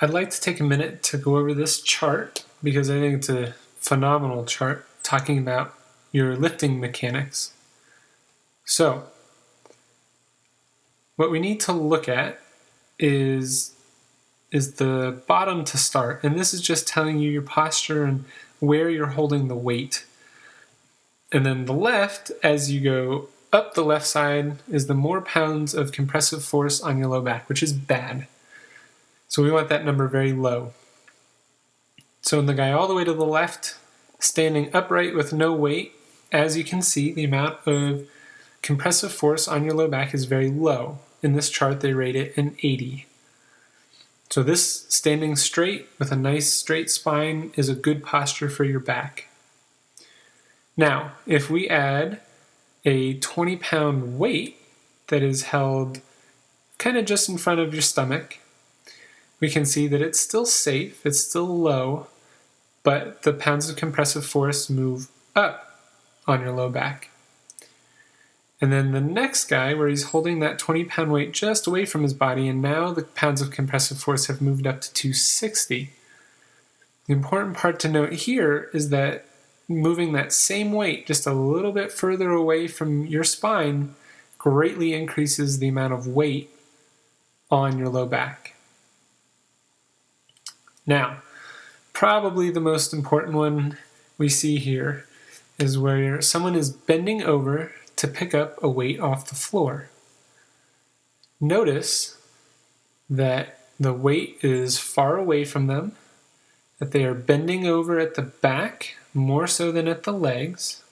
I'd like to take a minute to go over this chart because I think it's a phenomenal chart talking about your lifting mechanics. So, what we need to look at is the bottom to start, and this is just telling you your posture and where you're holding the weight. And then the left, as you go up the left side, is the more pounds of compressive force on your low back, which is bad. So we want that number very low. So in the guy all the way to the left, standing upright with no weight, as you can see, the amount of compressive force on your low back is very low. In this chart, they rate it an 80. So this standing straight with a nice straight spine is a good posture for your back. Now, if we add a 20-pound weight that is held kind of just in front of your stomach, we can see that it's still safe, it's still low, but the pounds of compressive force move up on your low back. And then the next guy, where he's holding that 20-pound weight just away from his body, and now the pounds of compressive force have moved up to 260. The important part to note here is that moving that same weight just a little bit further away from your spine greatly increases the amount of weight on your low back. Now, probably the most important one we see here is where someone is bending over to pick up a weight off the floor. Notice that the weight is far away from them, that they are bending over at the back more so than at the legs.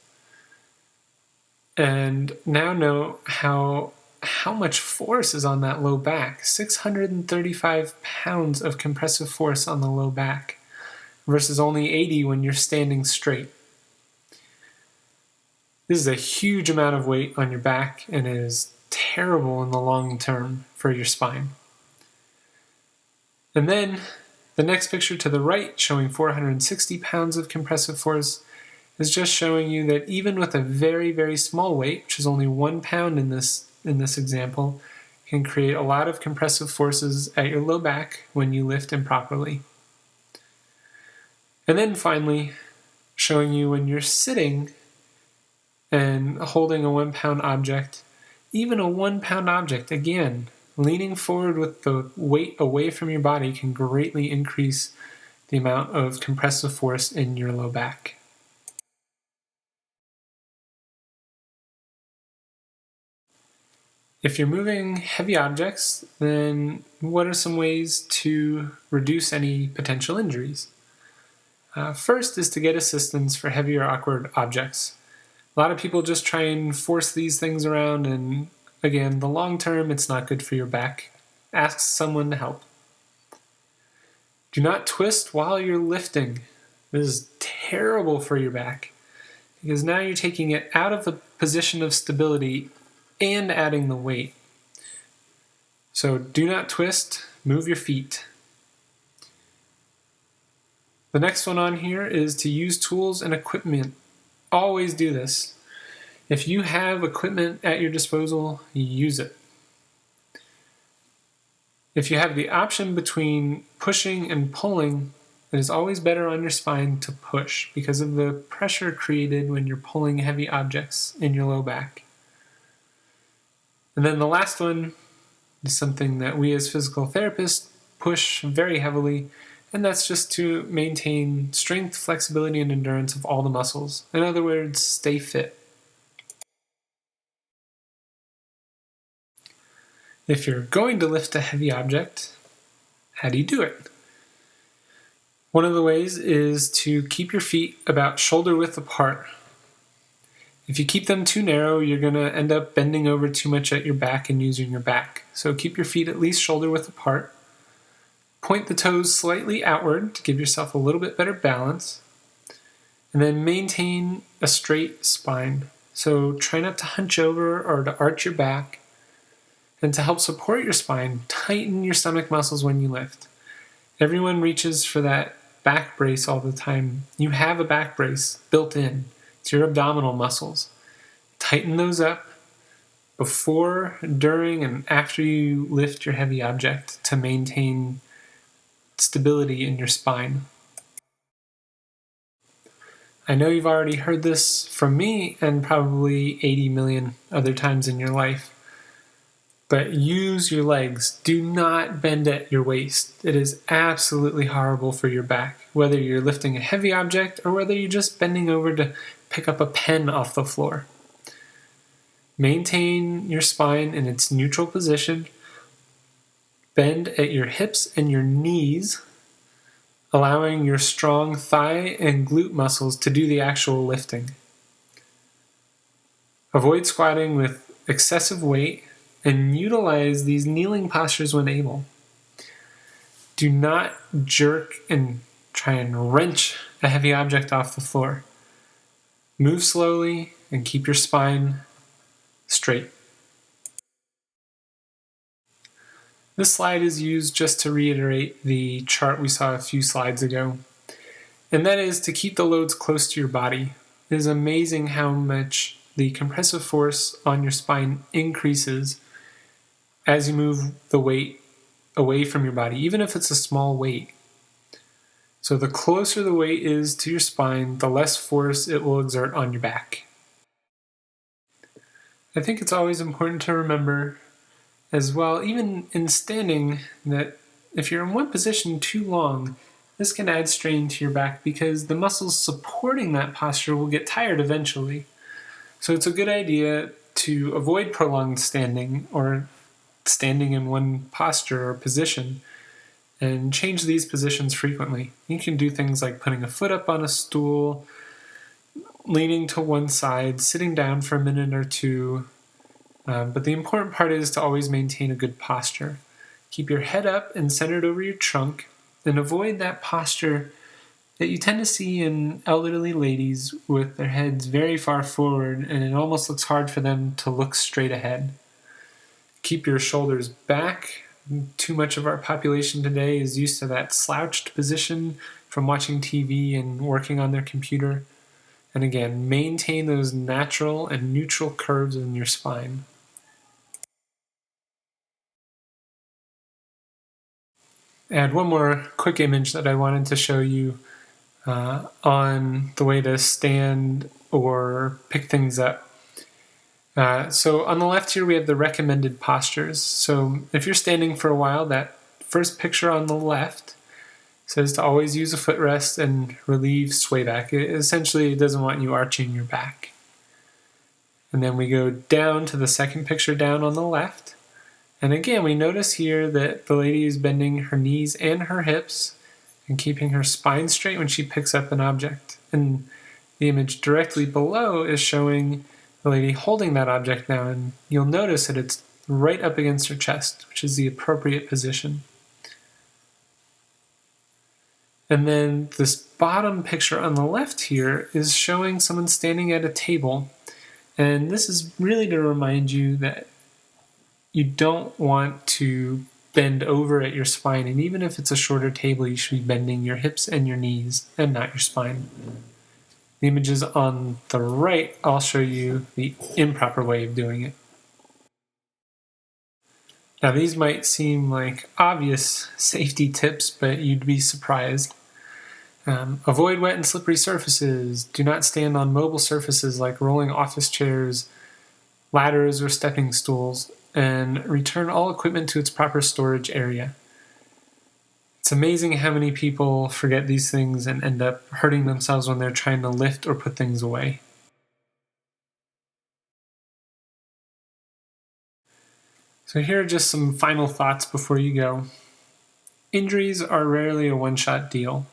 And now know how much force is on that low back. 635 pounds of compressive force on the low back versus only 80 when you're standing straight. This is a huge amount of weight on your back and it is terrible in the long term for your spine. And then the next picture to the right, showing 460 pounds of compressive force, is just showing you that even with a very, very small weight, which is only 1 pound in this example, can create a lot of compressive forces at your low back when you lift improperly. And then finally, showing you when you're sitting and holding a 1 pound object, even a 1 pound object, again, leaning forward with the weight away from your body can greatly increase the amount of compressive force in your low back. If you're moving heavy objects, then what are some ways to reduce any potential injuries? First is to get assistance for heavy or awkward objects. A lot of people just try and force these things around, and again, the long term, it's not good for your back. Ask someone to help. Do not twist while you're lifting. This is terrible for your back because now you're taking it out of the position of stability and adding the weight. So do not twist, move your feet. The next one on here is to use tools and equipment. Always do this. If you have equipment at your disposal, use it. If you have the option between pushing and pulling, it is always better on your spine to push because of the pressure created when you're pulling heavy objects in your low back. And then the last one is something that we as physical therapists push very heavily, and that's just to maintain strength, flexibility, and endurance of all the muscles. In other words, stay fit. If you're going to lift a heavy object, how do you do it? One of the ways is to keep your feet about shoulder width apart. If you keep them too narrow, you're going to end up bending over too much at your back and using your back. So keep your feet at least shoulder width apart. Point the toes slightly outward to give yourself a little bit better balance. And then maintain a straight spine. So try not to hunch over or to arch your back. And to help support your spine, tighten your stomach muscles when you lift. Everyone reaches for that back brace all the time. You have a back brace built in. It's your abdominal muscles. Tighten those up before, during, and after you lift your heavy object to maintain stability in your spine. I know you've already heard this from me and probably 80 million other times in your life, but use your legs. Do not bend at your waist. It is absolutely horrible for your back, whether you're lifting a heavy object or whether you're just bending over to pick up a pen off the floor. Maintain your spine in its neutral position. Bend at your hips and your knees, allowing your strong thigh and glute muscles to do the actual lifting. Avoid squatting with excessive weight and utilize these kneeling postures when able. Do not jerk and try and wrench a heavy object off the floor. Move slowly and keep your spine straight. This slide is used just to reiterate the chart we saw a few slides ago, and that is to keep the loads close to your body. It is amazing how much the compressive force on your spine increases as you move the weight away from your body, even if it's a small weight. So the closer the weight is to your spine, the less force it will exert on your back. I think it's always important to remember as well, even in standing, that if you're in one position too long, this can add strain to your back because the muscles supporting that posture will get tired eventually. So it's a good idea to avoid prolonged standing or standing in one posture or position and change these positions frequently. You can do things like putting a foot up on a stool, leaning to one side, sitting down for a minute or two. But the important part is to always maintain a good posture. Keep your head up and centered over your trunk, and avoid that posture that you tend to see in elderly ladies with their heads very far forward, and it almost looks hard for them to look straight ahead. Keep your shoulders back. Too much of our population today is used to that slouched position from watching TV and working on their computer. And again, maintain those natural and neutral curves in your spine. I had one more quick image that I wanted to show you on the way to stand or pick things up. So on the left here we have the recommended postures. So if you're standing for a while, that first picture on the left says to always use a footrest and relieve sway back. It doesn't want you arching your back. And then we go down to the second picture down on the left. And again, we notice here that the lady is bending her knees and her hips and keeping her spine straight when she picks up an object. And the image directly below is showing the lady holding that object now, and you'll notice that it's right up against her chest, which is the appropriate position. And then this bottom picture on the left here is showing someone standing at a table. And this is really to remind you that you don't want to bend over at your spine, and even if it's a shorter table, you should be bending your hips and your knees and not your spine. The images on the right, I'll show you the improper way of doing it. Now these might seem like obvious safety tips, but you'd be surprised. Avoid wet and slippery surfaces. Do not stand on mobile surfaces like rolling office chairs, ladders, or stepping stools, and return all equipment to its proper storage area. It's amazing how many people forget these things and end up hurting themselves when they're trying to lift or put things away. So here are just some final thoughts before you go. Injuries are rarely a one-shot deal.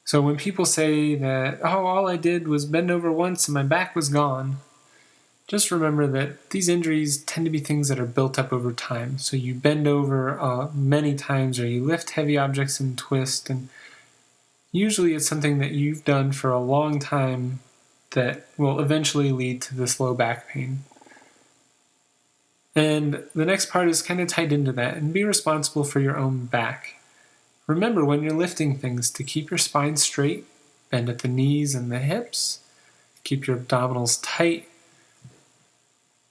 So when people say that, oh, all I did was bend over once and my back was gone, just remember that these injuries tend to be things that are built up over time. So you bend over many times, or you lift heavy objects and twist, and usually it's something that you've done for a long time that will eventually lead to this low back pain. And the next part is kind of tied into that, and be responsible for your own back. Remember when you're lifting things to keep your spine straight, bend at the knees and the hips, keep your abdominals tight,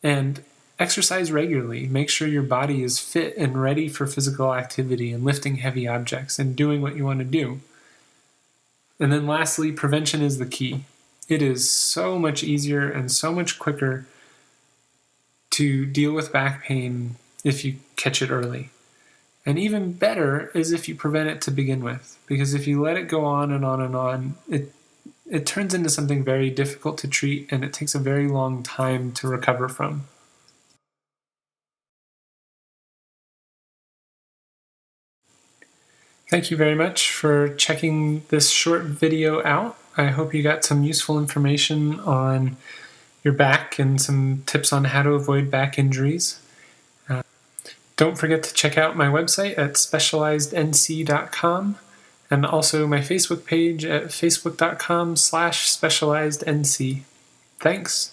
and exercise regularly. Make sure your body is fit and ready for physical activity and lifting heavy objects and doing what you want to do. And then lastly, prevention is the key. It is so much easier and so much quicker to deal with back pain if you catch it early. And even better is if you prevent it to begin with, because if you let it go on and on and on, it turns into something very difficult to treat, and it takes a very long time to recover from. Thank you very much for checking this short video out. I hope you got some useful information on your back and some tips on how to avoid back injuries. Don't forget to check out my website at specializednc.com and also my Facebook page at facebook.com/specializednc. Thanks.